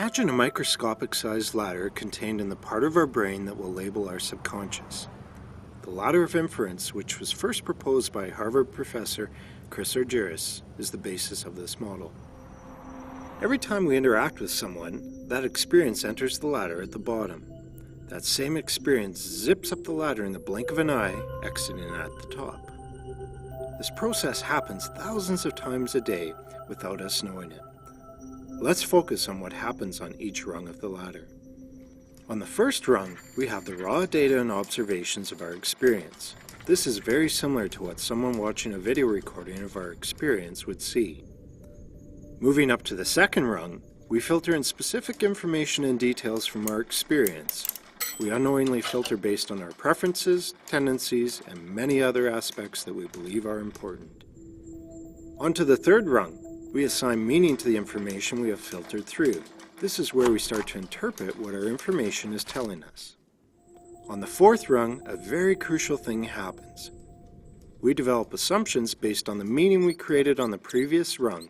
Imagine a microscopic-sized ladder contained in the part of our brain that will label our subconscious. The ladder of inference, which was first proposed by Harvard professor Chris Argyris, is the basis of this model. Every time we interact with someone, that experience enters the ladder at the bottom. That same experience zips up the ladder in the blink of an eye, exiting at the top. This process happens thousands of times a day without us knowing it. Let's focus on what happens on each rung of the ladder. On the first rung, we have the raw data and observations of our experience. This is very similar to what someone watching a video recording of our experience would see. Moving up to the second rung, we filter in specific information and details from our experience. We unknowingly filter based on our preferences, tendencies, and many other aspects that we believe are important. On to the third rung, we assign meaning to the information we have filtered through. This is where we start to interpret what our information is telling us. On the fourth rung, a very crucial thing happens. We develop assumptions based on the meaning we created on the previous rung,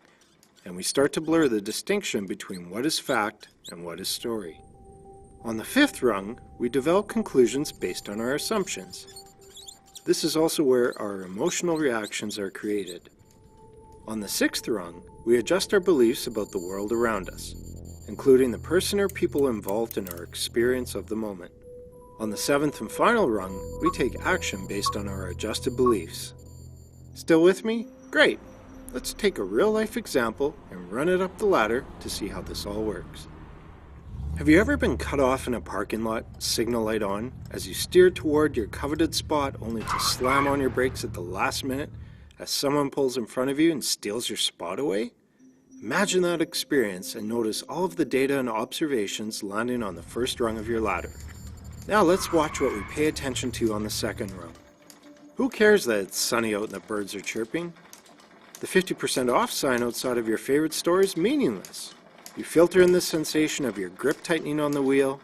and we start to blur the distinction between what is fact and what is story. On the fifth rung, we develop conclusions based on our assumptions. This is also where our emotional reactions are created. On the sixth rung, we adjust our beliefs about the world around us, including the person or people involved in our experience of the moment. On the seventh and final rung, we take action based on our adjusted beliefs. Still with me? Great! Let's take a real-life example and run it up the ladder to see how this all works. Have you ever been cut off in a parking lot, signal light on, as you steer toward your coveted spot only to slam on your brakes at the last minute as someone pulls in front of you and steals your spot away? Imagine that experience and notice all of the data and observations landing on the first rung of your ladder. Now let's watch what we pay attention to on the second rung. Who cares that it's sunny out and the birds are chirping? The 50% off sign outside of your favorite store is meaningless. You filter in the sensation of your grip tightening on the wheel,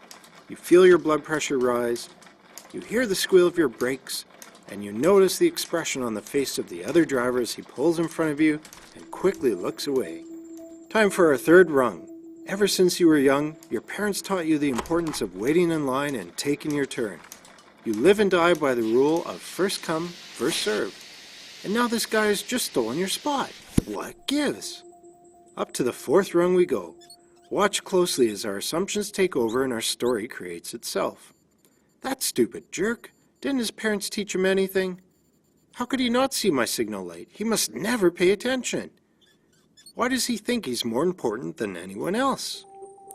you feel your blood pressure rise, you hear the squeal of your brakes, and you notice the expression on the face of the other driver as he pulls in front of you and quickly looks away. Time for our third rung. Ever since you were young, your parents taught you the importance of waiting in line and taking your turn. You live and die by the rule of first come, first served. And now this guy has just stolen your spot. What gives? Up to the fourth rung we go. Watch closely as our assumptions take over and our story creates itself. That stupid jerk. Didn't his parents teach him anything? How could he not see my signal light? He must never pay attention. Why does he think he's more important than anyone else?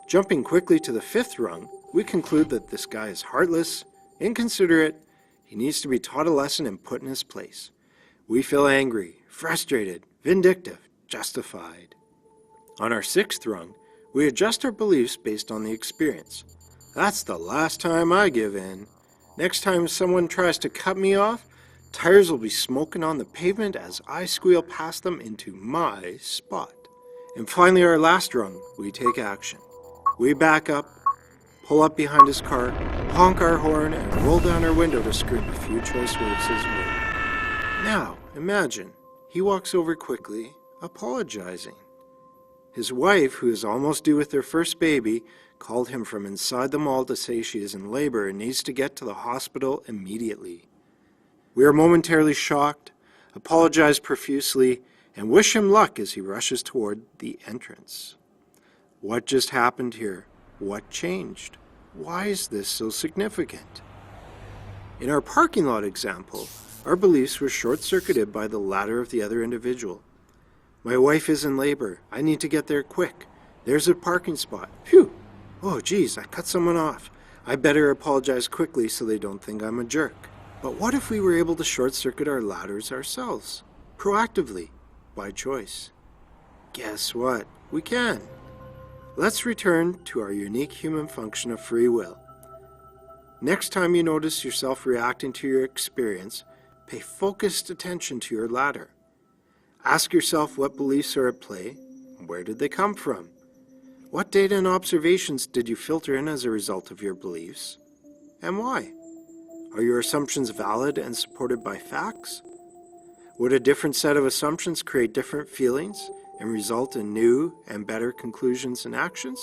Jumping quickly to the fifth rung, we conclude that this guy is heartless, inconsiderate, he needs to be taught a lesson and put in his place. We feel angry, frustrated, vindictive, justified. On our sixth rung, we adjust our beliefs based on the experience. That's the last time I give in. Next time someone tries to cut me off, tires will be smoking on the pavement as I squeal past them into my spot. And finally, our last rung, we take action. We back up, pull up behind his car, honk our horn, and roll down our window to scream a few choice words his way. Now, imagine, he walks over quickly, apologizing. His wife, who is almost due with their first baby, called him from inside the mall to say she is in labor and needs to get to the hospital immediately. We are momentarily shocked, apologize profusely, and wish him luck as he rushes toward the entrance. What just happened here? What changed? Why is this so significant? In our parking lot example, our beliefs were short-circuited by the ladder of the other individual. My wife is in labor. I need to get there quick. There's a parking spot. Phew! Oh geez, I cut someone off. I better apologize quickly so they don't think I'm a jerk. But what if we were able to short-circuit our ladders ourselves? Proactively, by choice. Guess what? We can. Let's return to our unique human function of free will. Next time you notice yourself reacting to your experience, pay focused attention to your ladder. Ask yourself what beliefs are at play, and where did they come from? What data and observations did you filter in as a result of your beliefs, and why? Are your assumptions valid and supported by facts? Would a different set of assumptions create different feelings and result in new and better conclusions and actions?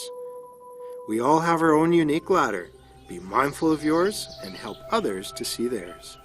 We all have our own unique ladder. Be mindful of yours and help others to see theirs.